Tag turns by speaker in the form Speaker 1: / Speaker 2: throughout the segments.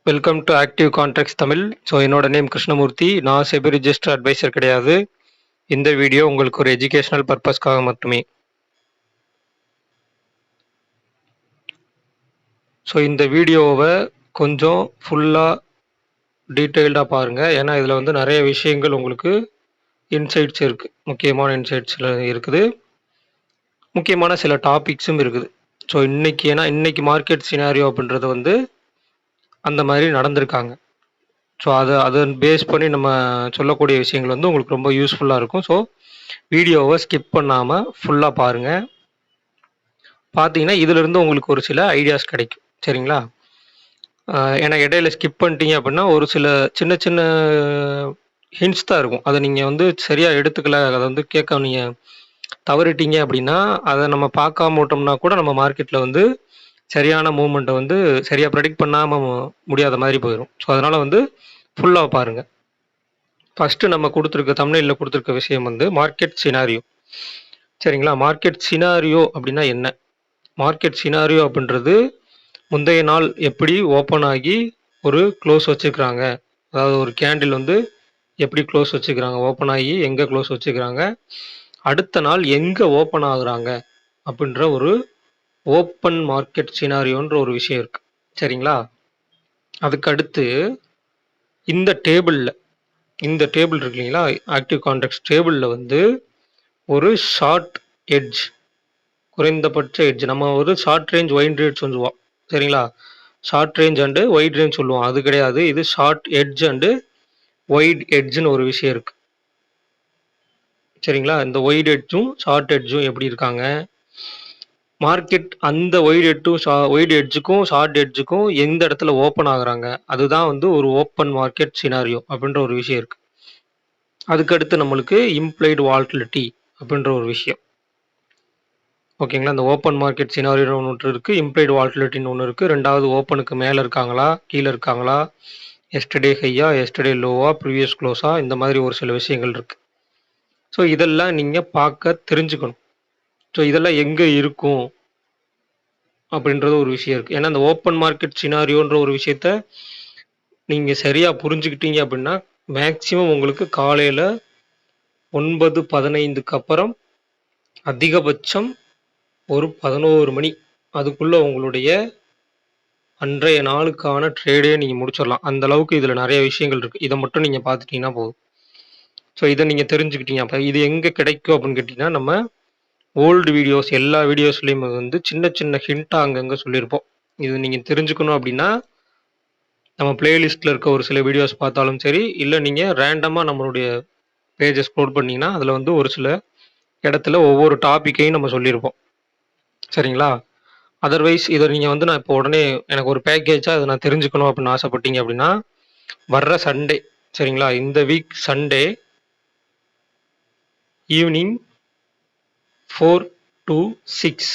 Speaker 1: Welcome to active contracts Tamil. So என்னோட name Krishnamurthy. நான் SEBI register advisor கிடையாது. இந்த வீடியோ உங்களுக்கு ஒரு எஜுகேஷனல் பர்பஸ்க்காக மட்டுமே. ஸோ இந்த வீடியோவை கொஞ்சம் ஃபுல்லாக டீட்டெயில்டாக பாருங்கள். ஏன்னா இதில் வந்து நிறைய விஷயங்கள் உங்களுக்கு இன்சைட்ஸ் இருக்குது, முக்கியமான இன்சைட்ஸில் இருக்குது, முக்கியமான சில டாபிக்ஸும் இருக்குது. ஸோ இன்னைக்கு மார்க்கெட் சினாரியோ அப்படின்றது வந்து அந்த மாதிரி நடந்திருக்காங்க. ஸோ அதை பேஸ் பண்ணி நம்ம சொல்லக்கூடிய விஷயங்கள் வந்து உங்களுக்கு ரொம்ப யூஸ்ஃபுல்லாக இருக்கும். ஸோ வீடியோவை ஸ்கிப் பண்ணாமல் ஃபுல்லாக பாருங்கள். பார்த்தீங்கன்னா இதிலிருந்து உங்களுக்கு ஒரு சில ஐடியாஸ் கிடைக்கும். சரிங்களா? ஏன்னா இடையில ஸ்கிப் பண்ணிட்டீங்க அப்படின்னா ஒரு சில சின்ன சின்ன ஹிண்ட்ஸ் தான் இருக்கும். அதை நீங்கள் வந்து சரியாக எடுத்துக்கல, அதை வந்து கேட்க நீங்கள் தவறிட்டீங்க அப்படின்னா அதை நம்ம பார்க்காம விட்டோம்னா கூட நம்ம மார்க்கெட்டில் வந்து சரியான மூவ்மெண்ட்டை வந்து சரியாக ப்ரெடிக்ட் பண்ணாமல் முடியாத மாதிரி போயிடும். ஸோ அதனால் வந்து ஃபுல்லாக பாருங்கள். ஃபஸ்ட்டு நம்ம தமிழ்நிலையில் கொடுத்துருக்க விஷயம் வந்து மார்க்கெட் சினாரியோ. சரிங்களா? மார்க்கெட் சினாரியோ அப்படின்னா என்ன? மார்க்கெட் சினாரியோ அப்படின்றது முந்தைய நாள் எப்படி ஓப்பன் ஆகி ஒரு க்ளோஸ் வச்சுக்கிறாங்க, அதாவது ஒரு கேண்டில் வந்து எப்படி க்ளோஸ் வச்சுக்கிறாங்க, ஓப்பன் ஆகி எங்கே க்ளோஸ் வச்சுக்கிறாங்க, அடுத்த நாள் எங்கே ஓப்பன் ஆகுறாங்க அப்படின்ற ஒரு ஓப்பன் மார்க்கெட் சினாரியோன்ற ஒரு விஷயம் இருக்குது. சரிங்களா? அதுக்கு அடுத்து இந்த டேபிள் இருக்கு இல்லைங்களா, ஆக்டிவ் கான்ட்ராக்ட்ஸ் டேபிளில் வந்து ஒரு ஷார்ட் எட்ஜ், குறைந்தபட்ச எட்ஜ், நம்ம ஒரு ஷார்ட் ரேஞ்ச் வைட் ரேஞ்ச் சொல்லுவோம். சரிங்களா? Short range and wide range சொல்லுவோம். அது கிடையாது, இது ஷார்ட் எட்ஜ் அண்டு வைட் எட்ஜ்னு ஒரு விஷயம் இருக்குது. சரிங்களா? இந்த வைட் எட்ஜும் ஷார்ட் எட்ஜும் எப்படி இருக்காங்க, மார்க்கெட் அந்த வைட் எட்ஜுக்கும் ஷார்ட் எட்ஜுக்கும் எந்த இடத்துல ஓப்பன் ஆகுறாங்க, அதுதான் வந்து ஒரு ஓப்பன் மார்க்கெட் சினாரியோ அப்படின்ற ஒரு விஷயம் இருக்குது. அதுக்கடுத்து நம்மளுக்கு இம்ப்ளைடு வால்டிலிட்டி அப்படின்ற ஒரு விஷயம். ஓகேங்களா? இந்த ஓப்பன் மார்க்கெட் சினாரியோ ஒன்று இருக்குது, இம்ப்ளைடு வால்டிலிட்டின்னு ஒன்று இருக்குது. ரெண்டாவது ஓப்பனுக்கு மேலே இருக்காங்களா, கீழே இருக்காங்களா, எஸ்டர்டே ஹையா, எஸ்டர்டே லோவா, ப்ரீவியஸ் க்ளோஸா, இந்த மாதிரி ஒரு சில விஷயங்கள் இருக்குது. ஸோ இதெல்லாம் நீங்கள் பார்க்க தெரிஞ்சுக்கணும். ஸோ இதெல்லாம் எங்கே இருக்கும் அப்படின்றது ஒரு விஷயம் இருக்குது. ஏன்னா இந்த ஓப்பன் மார்க்கெட் சினாரியோன்ற ஒரு விஷயத்த நீங்கள் சரியாக புரிஞ்சுக்கிட்டீங்க அப்படின்னா மேக்சிமம் உங்களுக்கு காலையில் 9:15க்கு அப்புறம் அதிகபட்சம் ஒரு 11 மணி அதுக்குள்ளே உங்களுடைய அன்றைய நாளுக்கான ட்ரேடே நீங்கள் முடிச்சிடலாம். அந்த அளவுக்கு இதில் நிறைய விஷயங்கள் இருக்குது. இதை மட்டும் நீங்கள் பார்த்துட்டிங்கன்னா போதும். ஸோ இதை நீங்கள் தெரிஞ்சுக்கிட்டீங்க. அப்போ இது எங்கே கிடைக்கும் அப்படின்னு கேட்டிங்கன்னா, நம்ம ஓல்டு வீடியோஸ் எல்லா வீடியோஸ்லேயும் வந்து சின்ன சின்ன ஹிண்ட்டாக அங்கங்கே சொல்லியிருப்போம். இது நீங்கள் தெரிஞ்சுக்கணும் அப்படின்னா நம்ம பிளேலிஸ்ட்டில் இருக்க ஒரு சில வீடியோஸ் பார்த்தாலும் சரி, இல்லை நீங்கள் ரேண்டமாக நம்மளுடைய பேஜை ஸ்க்ரோல் பண்ணிங்கன்னா அதில் வந்து ஒரு சில இடத்துல ஒவ்வொரு டாப்பிக்கையும் நம்ம சொல்லியிருப்போம். சரிங்களா? அதர்வைஸ் இதை நீங்கள் வந்து நான் இப்போ உடனே எனக்கு ஒரு பேக்கேஜாக அதை நான் தெரிஞ்சுக்கணும் அப்படின்னு ஆசைப்பட்டீங்க அப்படின்னா வர்ற சண்டே, சரிங்களா, இந்த வீக் சண்டே ஈவினிங் 4 to 6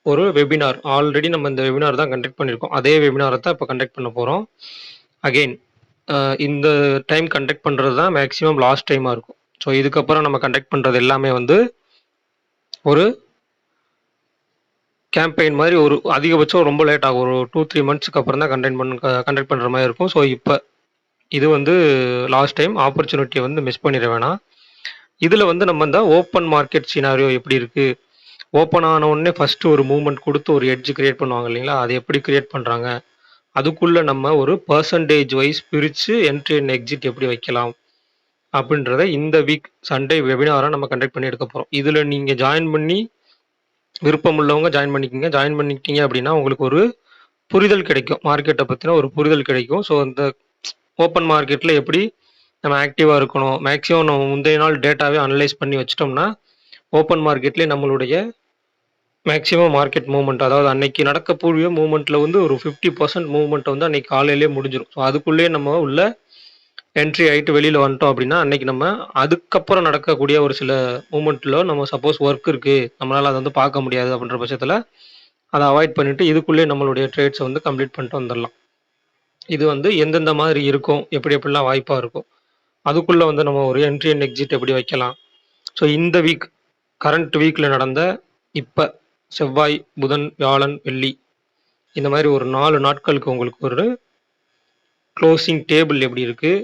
Speaker 1: ஒரு வெபினார், ஆல்ரெடி நம்ம இந்த வெபினார் தான் கண்டக்ட் பண்ணியிருக்கோம். அதே வெபினாரை தான் இப்போ கண்டக்ட் பண்ண போகிறோம். அகெயின் இந்த டைம் கண்டக்ட் பண்ணுறது தான் மேக்ஸிமம் லாஸ்ட் டைமாக இருக்கும். ஸோ இதுக்கப்புறம் நம்ம கண்டக்ட் பண்ணுறது எல்லாமே வந்து ஒரு கேம்பெயின் மாதிரி, ஒரு அதிகபட்சம் ரொம்ப லேட் ஆகும், ஒரு 2-3 மந்த்ஸ்க்கு அப்புறம் தான் கண்டக்ட் பண்ணுற மாதிரி இருக்கும். ஸோ இப்போ இது வந்து லாஸ்ட் டைம், ஆப்பர்ச்சுனிட்டியை வந்து மிஸ் பண்ணிட வேணாம். இதில் வந்து நம்ம இந்த ஓப்பன் மார்க்கெட் சினாரியோ எப்படி இருக்குது, ஓப்பன் ஆன உடனே ஃபஸ்ட்டு ஒரு மூவ்மெண்ட் கொடுத்து ஒரு எட்ஜ் கிரியேட் பண்ணுவாங்க இல்லைங்களா, அது எப்படி கிரியேட் பண்ணுறாங்க, அதுக்குள்ளே நம்ம ஒரு பர்சன்டேஜ் வைஸ் பிரித்து என்ட்ரி அண்ட் எக்ஸிட் எப்படி வைக்கலாம் அப்படின்றத இந்த வீக் சண்டே வெபினாராக நம்ம கண்டக்ட் பண்ணி எடுக்க போகிறோம். இதில் நீங்கள் ஜாயின் பண்ணி விருப்பம் உள்ளவங்க ஜாயின் பண்ணிக்கிட்டீங்க அப்படின்னா உங்களுக்கு ஒரு புரிதல் கிடைக்கும், மார்க்கெட்டை பற்றின ஒரு புரிதல் கிடைக்கும். ஸோ அந்த ஓப்பன் மார்க்கெட்டில் எப்படி நம்ம ஆக்டிவாக இருக்கணும், மேக்ஸிமம் நம்ம முந்தைய நாள் டேட்டாவே அனலைஸ் பண்ணி வச்சிட்டோம்னா ஓப்பன் மார்க்கெட்லேயே நம்மளுடைய மேக்ஸிமம் மார்க்கெட் மூவ்மெண்ட், அதாவது அன்னைக்கு நடக்கக்கூடிய மூவ்மெண்ட்டில் வந்து ஒரு 50% மூவ்மெண்ட் வந்து அன்னைக்கு காலையிலேயே முடிஞ்சிடும். ஸோ அதுக்குள்ளேயே நம்ம உள்ள என்ட்ரி ஆகிட்டு வெளியில் வந்துட்டோம் அப்படின்னா அன்னைக்கு நம்ம அதுக்கப்புறம் நடக்கக்கூடிய ஒரு சில மூமெண்ட்டில் நம்ம சப்போஸ் ஒர்க் இருக்குது, நம்மளால் அதை வந்து பார்க்க முடியாது அப்படின்ற பட்சத்தில் அதை அவாய்ட் பண்ணிவிட்டு இதுக்குள்ளேயே நம்மளுடைய ட்ரேட்ஸை வந்து கம்ப்ளீட் பண்ணிட்டு வந்துடலாம். இது வந்து எந்தெந்த மாதிரி இருக்கும், எப்படி எப்படிலாம் வாய்ப்பாக இருக்கும், அதுக்குள்ளே வந்து நம்ம ஒரு என்ட்ரி அண்ட் எக்ஸிட் எப்படி வைக்கலாம். ஸோ இந்த வீக் கரண்ட் வீக்கில் நடந்த இப்போ செவ்வாய், புதன், வியாழன், வெள்ளி, இந்த மாதிரி ஒரு 4 நாட்களுக்கு உங்களுக்கு ஒரு க்ளோசிங் டேபிள் எப்படி இருக்குது,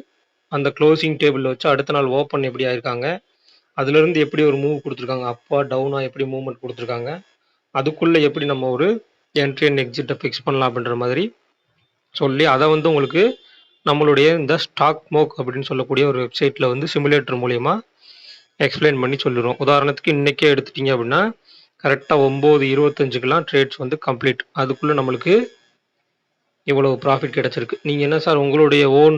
Speaker 1: அந்த க்ளோசிங் டேபிளில் வச்சு அடுத்த நாள் ஓப்பன் எப்படி ஆயிருக்காங்க, அதுலேருந்து எப்படி ஒரு மூவ் கொடுத்துருக்காங்க, அப்பா டவுனாக எப்படி மூவ்மெண்ட் கொடுத்துருக்காங்க, அதுக்குள்ளே எப்படி நம்ம ஒரு என்ட்ரி அண்ட் எக்ஸிட்டை ஃபிக்ஸ் பண்ணலாம் அப்படின்ற மாதிரி சொல்லி அதை வந்து உங்களுக்கு நம்மளுடைய இந்த ஸ்டாக் மோக் அப்படின்னு சொல்லக்கூடிய ஒரு வெப்சைட்டில் வந்து சிமுலேட்டர் மூலயமா எக்ஸ்பிளைன் பண்ணி சொல்லிடுவோம். உதாரணத்துக்கு இன்றைக்கே எடுத்துட்டிங்க அப்படின்னா கரெக்டாக 9:25க்கெலாம் ட்ரேட்ஸ் வந்து கம்ப்ளீட். அதுக்குள்ளே நம்மளுக்கு இவ்வளவு ப்ராஃபிட் கிடச்சிருக்கு. நீங்கள் என்ன சார் உங்களுடைய ஓன்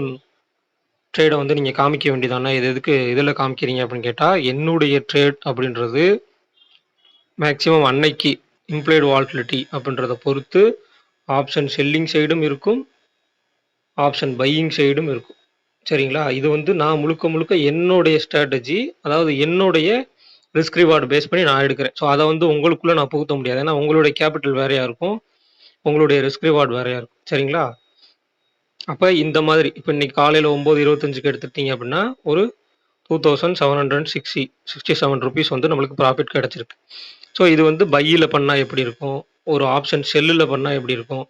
Speaker 1: ட்ரேடை வந்து நீங்கள் காமிக்க வேண்டியதானே, இது எதுக்கு இதில் காமிக்கிறீங்க அப்படின்னு கேட்டால், என்னுடைய ட்ரேட் அப்படின்றது மேக்ஸிமம் அன்னைக்கு இம்ப்ளாய்டு வால்டிலிட்டி அப்படின்றத பொறுத்து ஆப்ஷன் செல்லிங் சைடும் இருக்கும், ஆப்ஷன் பையிங் சைடும் இருக்கும். சரிங்களா? இது வந்து நான் முழுக்க முழுக்க என்னுடைய ஸ்ட்ராட்டஜி, அதாவது என்னுடைய ரிஸ்க் ரிவார்டு பேஸ் பண்ணி நான் எடுக்கிறேன். ஸோ அதை வந்து உங்களுக்குள்ளே நான் புகுத்த முடியாது. ஏன்னா உங்களுடைய கேபிட்டல் வேறையாக இருக்கும், உங்களுடைய ரிஸ்க் ரிவார்டு வேறையாக இருக்கும். சரிங்களா? அப்போ இந்த மாதிரி இப்போ இன்னைக்கு காலையில் 9:25க்கு எடுத்துட்டீங்க அப்படின்னா ஒரு 2767 ருபீஸ் வந்து நம்மளுக்கு ப்ராஃபிட் கிடச்சிருக்கு. ஸோ இது வந்து பையில் பண்ணால் எப்படி இருக்கும், ஒரு ஆப்ஷன் செல்லில் பண்ணால் எப்படி இருக்கும்,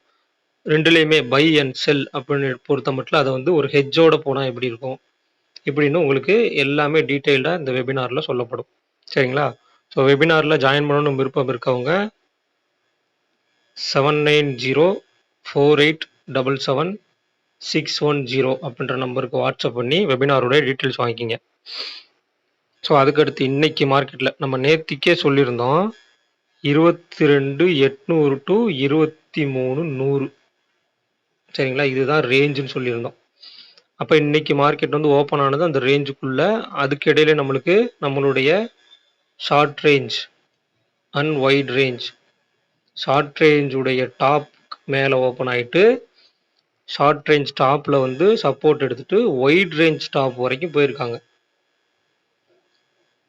Speaker 1: ரெண்டுலேயுமே பை அண்ட் செல் அப்படின்னு பொறுத்த மட்டும் அதை வந்து ஒரு ஹெட்ஜோட போனால் எப்படி இருக்கும் இப்படின்னு உங்களுக்கு எல்லாமே டீட்டெயில்டாக இந்த வெபினாரில் சொல்லப்படும். சரிங்களா? ஸோ வெபினாரில் ஜாயின் பண்ணணும்னு விருப்பம் இருக்கவங்க 7904877610 அப்படின்ற நம்பருக்கு வாட்ஸ்அப் பண்ணி வெபினாரோட டீட்டெயில்ஸ் வாங்கிக்கிங்க. ஸோ அதுக்கடுத்து இன்னைக்கு மார்க்கெட்டில் நம்ம நேத்திக்கே சொல்லியிருந்தோம் 22,800 to 23,100. சரிங்களா? இதுதான் ரேஞ்சுன்னு சொல்லியிருந்தோம். அப்போ இன்னைக்கு மார்க்கெட் வந்து ஓப்பன் ஆனது அந்த ரேஞ்சுக்குள்ளே. அதுக்கு இடையில நம்மளுக்கு நம்மளுடைய short range and wide range, short ரேஞ்சுடைய டாப் மேலே ஓப்பன் ஆகிட்டு ஷார்ட் ரேஞ்ச் டாப்பில் வந்து சப்போர்ட் எடுத்துகிட்டு வைட் ரேஞ்ச் டாப் வரைக்கும் போயிருக்காங்க.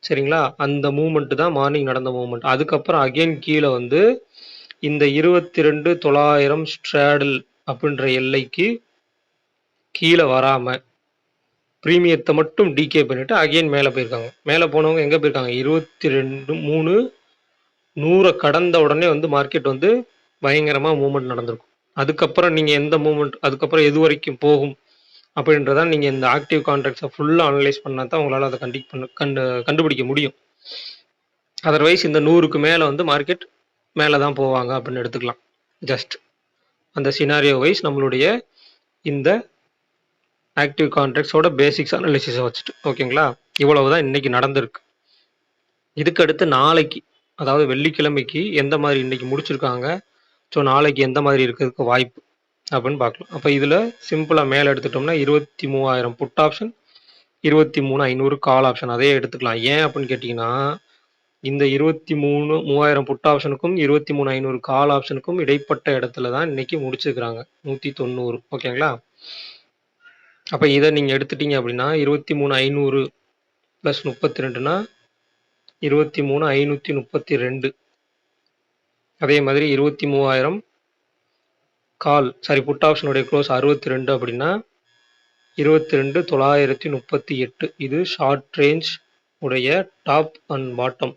Speaker 1: சரிங்களா? அந்த மூமெண்ட்டு தான் மார்னிங் நடந்த மூமெண்ட். அதுக்கப்புறம் அகெயின் கீழே வந்து இந்த 22,900 ஸ்ட்ராடல் அப்படின்ற எல்லைக்கு கீழே வராமல் ப்ரீமியத்தை மட்டும் டிகே பண்ணிவிட்டு அகெயின் மேலே போயிருக்காங்க. மேலே போனவங்க எங்கே போயிருக்காங்க, 22,300 கடந்த உடனே வந்து மார்க்கெட் வந்து பயங்கரமாக மூவ்மெண்ட் நடந்திருக்கும். அதுக்கப்புறம் நீங்கள் எந்த மூவ்மெண்ட் அதுக்கப்புறம் எது வரைக்கும் போகும் அப்படின்றதான் நீங்கள் இந்த ஆக்டிவ் கான்ட்ராக்ட்ஸை ஃபுல்லாக அனலைஸ் பண்ணால் தான் உங்களால் அதை கண்டுபிடிக்க முடியும். அதர்வைஸ் இந்த 100க்கு மேலே வந்து மார்க்கெட் மேலே தான் போவாங்க அப்படின்னு எடுத்துக்கலாம். ஜஸ்ட் அந்த சினாரியோ வைஸ் நம்மளுடைய இந்த ஆக்டிவ் கான்ட்ராக்ட்ஸோட பேசிக்ஸ் அனாலிசிஸை வச்சுட்டு. ஓகேங்களா? இவ்வளவு தான் இன்றைக்கி நடந்திருக்கு. இதுக்கு அடுத்து நாளைக்கு, அதாவது வெள்ளிக்கிழமைக்கு எந்த மாதிரி இன்றைக்கி முடிச்சிருக்காங்க, ஸோ நாளைக்கு எந்த மாதிரி இருக்கிறதுக்கு வாய்ப்பு அப்படின்னு பார்க்கலாம். அப்போ இதில் சிம்பிளாக மேலே எடுத்துட்டோம்னா 23,000 புட் ஆப்ஷன், 23,500 கால் ஆப்ஷன் அதே எடுத்துக்கலாம். ஏன் அப்படின்னு கேட்டிங்கன்னா இந்த 23,000 புட் ஆப்ஷனுக்கும் 23,500 கால் ஆப்ஷனுக்கும் இடைப்பட்ட இடத்துல தான் இன்றைக்கி முடிச்சிருக்கிறாங்க 190. ஓகேங்களா? அப்போ இதை நீங்கள் எடுத்துட்டீங்க அப்படின்னா 23,500 + 32னா 23,532. அதே மாதிரி 23,000 கால் புட் ஆப்ஷனுடைய க்ளோஸ் 62 அப்படின்னா 22,938. இது ஷார்ட் ரேஞ்ச் உடைய டாப் அண்ட் பாட்டம்.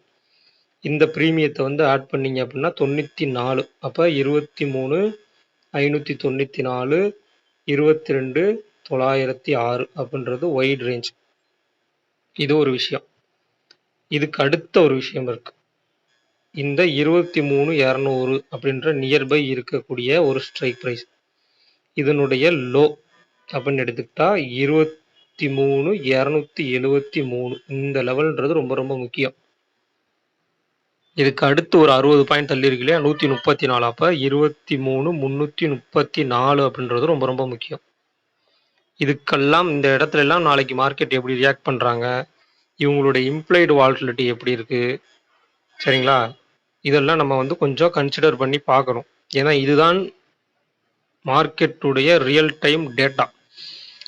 Speaker 1: இந்த ப்ரீமியத்தை வந்து ஆட் பண்ணிங்க அப்படின்னா 94. அப்போ 23,594 22,906 அப்படின்றது வைட் ரேஞ்ச். இது ஒரு விஷயம். இதுக்கு அடுத்த ஒரு விஷயம் இருக்கு. இந்த 23,200 அப்படின்ற நியர்பை இருக்கக்கூடிய ஒரு ஸ்ட்ரைக் ப்ரைஸ், இதனுடைய லோ அப்படின்னு எடுத்துக்கிட்டா 23,273. இந்த லெவல்ன்றது ரொம்ப ரொம்ப முக்கியம். இதுக்கு அடுத்து ஒரு 60 பாயிண்ட் தள்ளி இருக்கு இல்லையா, 134. அப்போ 23,334 அப்படின்றது ரொம்ப ரொம்ப முக்கியம். இதுக்கெல்லாம் இந்த இடத்துல எல்லாம் நாளைக்கு மார்க்கெட் எப்படி ரியாக்ட் பண்ணுறாங்க, இவங்களுடைய இம்ப்ளாய்டு வால்டிலிட்டி எப்படி இருக்குது, சரிங்களா, இதெல்லாம் நம்ம வந்து கொஞ்சம் கன்சிடர் பண்ணி பார்க்கணும். ஏன்னா இதுதான் மார்க்கெட்டுடைய ரியல் டைம் டேட்டா.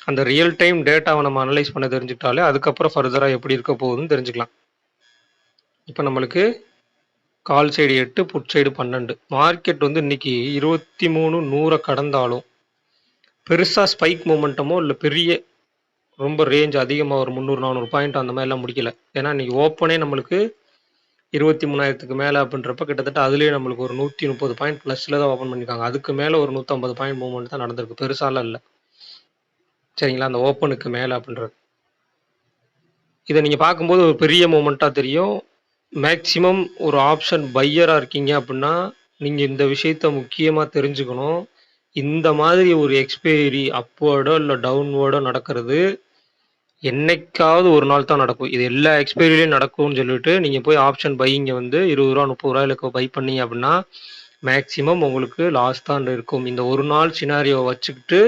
Speaker 1: அந்த ரியல் டைம் டேட்டாவை நம்ம அனலைஸ் பண்ண தெரிஞ்சுக்கிட்டாலே அதுக்கப்புறம் ஃபர்தராக எப்படி இருக்க போகுதுன்னு தெரிஞ்சுக்கலாம். இப்போ நம்மளுக்கு call side 8, put side 12. Market வந்து இன்னைக்கு 23,100 கடந்தாலும் பெருசாக ஸ்பைக் மூமெண்டமோ இல்லை பெரிய ரொம்ப ரேஞ்ச் அதிகமாக ஒரு 300-400 பாயிண்ட் அந்த மாதிரிலாம் முடிக்கல. ஏன்னா இன்னைக்கு ஓப்பனே நம்மளுக்கு 23,000க்கு மேலே அப்படின்றப்ப கிட்டத்தட்ட அதுலேயே நம்மளுக்கு ஒரு 130 பாயிண்ட் ப்ளஸில் தான் ஓப்பன் பண்ணியிருக்காங்க. அதுக்கு மேலே ஒரு 150 பாயிண்ட் மூவ்மெண்ட் தான் நடந்திருக்கு, பெருசாலாம் இல்லை. சரிங்களா? அந்த ஓப்பனுக்கு மேல அப்படின்றது. இத நீங்க பார்க்கும்போது ஒரு பெரிய மூவ்மெண்ட்டா தெரியும். மேக்ஸிமம் ஒரு ஆப்ஷன் பையரா இருக்கீங்க அப்படின்னா, நீங்க இந்த விஷயத்த முக்கியமா தெரிஞ்சுக்கணும். இந்த மாதிரி ஒரு எக்ஸ்பைரி அப்வார்டோ இல்ல டவுன்வார்டோ நடக்கிறது என்னைக்காவது ஒரு நாள் தான் நடக்கும். இது எல்லா எக்ஸ்பைரிலயும் நடக்கும்னு சொல்லிட்டு, நீங்க போய் ஆப்ஷன் பையிங்க வந்து ரூ. 20 ரூ. 30க்கு பை பண்ணீங்க அப்படின்னா, மேக்ஸிமம் உங்களுக்கு லாஸ் தான் இருக்கும். இந்த ஒரு நாள் சினாரியோவ வச்சுக்கிட்டு,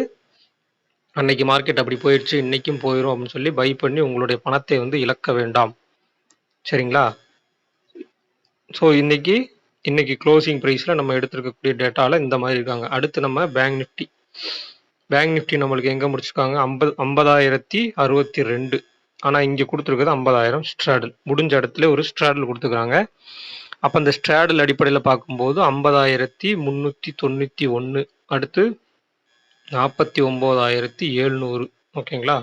Speaker 1: அன்னைக்கு மார்க்கெட் அப்படி போயிடுச்சு, இன்னைக்கும் போயிரும் அப்படின்னு சொல்லி பை பண்ணி உங்களுடைய பணத்தை வந்து இழக்க வேண்டாம். சரிங்களா? ஸோ இன்னைக்கு இன்னைக்கு குளோசிங் பிரைஸ்ல நம்ம எடுத்திருக்கக்கூடிய டேட்டால இந்த மாதிரி இருக்காங்க. அடுத்து நம்ம பேங்க் நிஃப்டி. பேங்க் நிஃப்டி நம்மளுக்கு எங்க முடிச்சிருக்காங்க? 50,062. ஆனா இங்க குடுத்துருக்கிறது 50,000 ஸ்ட்ராடல். முடிஞ்ச இடத்துல ஒரு ஸ்ட்ராடல் குடுத்துருக்காங்க. அப்ப அந்த ஸ்ட்ராடல் அடிப்படையில பார்க்கும்போது 50,391. அடுத்து 49,700. ஓகேங்களா?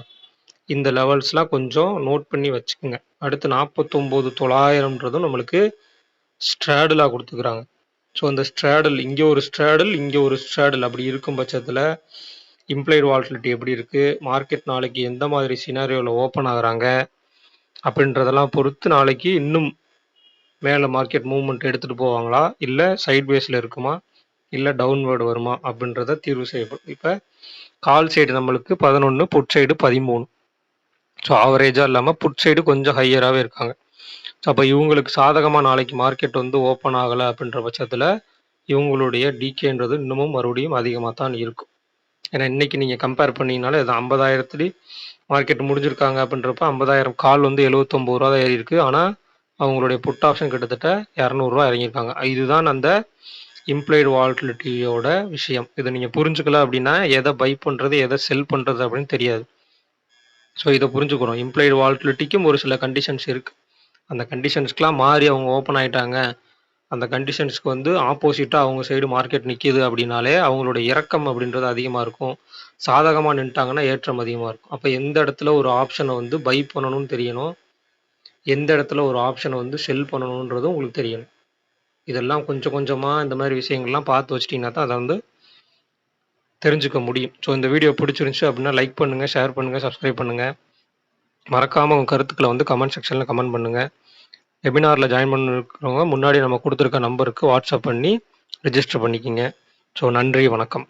Speaker 1: இந்த லெவல்ஸ்லாம் கொஞ்சம் நோட் பண்ணி வச்சுக்கோங்க. அடுத்து 49,900ன்றதும் நம்மளுக்கு ஸ்ட்ராடலா குடுத்துருக்காங்க. ஸோ அந்த ஸ்ட்ராடல் இங்க ஒரு ஸ்ட்ராடல், இங்க ஒரு ஸ்ட்ராடல் அப்படி இருக்கும் பட்சத்துல இம்ப்ளைடு வாலட்டிலிட்டி எப்படி இருக்கு? மார்க்கெட் நாளைக்கு எந்த மாதிரி சினாரியோல ஓப்பன் ஆகுறாங்க? அப்படின்றதெல்லாம் பொறுத்து நாளைக்கு இன்னும் மேல மார்க்கெட் மூவ்மெண்ட் எடுத்துட்டு போவாங்களா? இல்ல சைட்வேஸ்ல இருக்குமா? இல்ல டவுன்வர்ட் வருமா? அப்படின்றத தீர்வு செய்யப்படும். இப்ப கால் சைடு நம்மளுக்கு 11, புட் சைடு 13. ஸோ ஆவரேஜா இல்லாம புட் சைடு கொஞ்சம் ஹையராவே இருக்காங்க. அப்ப இவங்களுக்கு சாதகமா நாளைக்கு மார்க்கெட் வந்து ஓப்பன் ஆகல அப்படின்ற பட்சத்துல, இவங்களுடைய டிகேன்றது இன்னமும் மறுபடியும் அதிகமா தான் இருக்கும். ஏன்னா இன்னைக்கு நீங்க கம்பேர் பண்ணீங்கனாலே அது 50,000 மார்க்கெட் முடிஞ்சிருக்காங்க அப்படின்றப்ப 50,000 கால் வந்து ரூ. 79 தான் ஏறியிருக்கு. ஆனா அவங்களுடைய புட் ஆப்ஷன் கிட்டத்தட்ட ரூ. 200 இறங்கியிருக்காங்க. இதுதான் அந்த இம்ப்ளைடு வாலட்டிலிட்டியோட விஷயம். இத நீங்க புரிஞ்சுக்கல அப்படின்னா, எத பை பண்றது, எத செல் பண்றது அப்படின்னு தெரியாது. ஸோ இத புரிஞ்சுக்கணும். இம்ப்ளைடு வாலட்டிலிட்டிக்கும் ஒரு சில கண்டிஷன்ஸ் இருக்கு. அந்த கண்டிஷன்ஸ்க்குலாம் மாறி அவங்க ஓப்பன் ஆயிட்டாங்க. அந்த கண்டிஷன்ஸ்க்கு வந்து ஆப்போசிட்டா அவங்க சைடு மார்க்கெட் நிக்குது அப்படின்னாலே, அவங்களோட இறக்கம் அப்படின்றது அதிகமா இருக்கும். சாதகமா நின்னுட்டாங்கன்னா ஏற்றம் அதிகமா இருக்கும். அப்ப எந்த இடத்துல ஒரு ஆப்ஷன வந்து பை பண்ணணும்னு தெரியணும். எந்த இடத்துல ஒரு ஆப்ஷன வந்து செல் பண்ணணும்ன்றதும் உங்களுக்கு தெரியணும். இதெல்லாம் கொஞ்சம் கொஞ்சமா இந்த மாரி விஷயங்கள்லாம் பார்த்து வச்சுட்டீங்கன்னா தான் அத வந்து தெரிஞ்சுக்க முடியும். ஸோ இந்த வீடியோ பிடிச்சிருந்துச்சு அப்படின்னா லைக் பண்ணுங்க, ஷேர் பண்ணுங்க, சப்ஸ்கிரைப் பண்ணுங்க. மறக்காம உங்க கருத்துக்கள வந்து கமெண்ட் செக்ஷன்ல கமெண்ட் பண்ணுங்க. வெபினார்ல ஜாயின் பண்ணிருக்கிறவங்க முன்னாடி நம்ம குடுத்திருக்க நம்பருக்கு வாட்ஸ்அப் பண்ணி ரிஜிஸ்டர் பண்ணிக்கங்க. ஸோ நன்றி, வணக்கம்.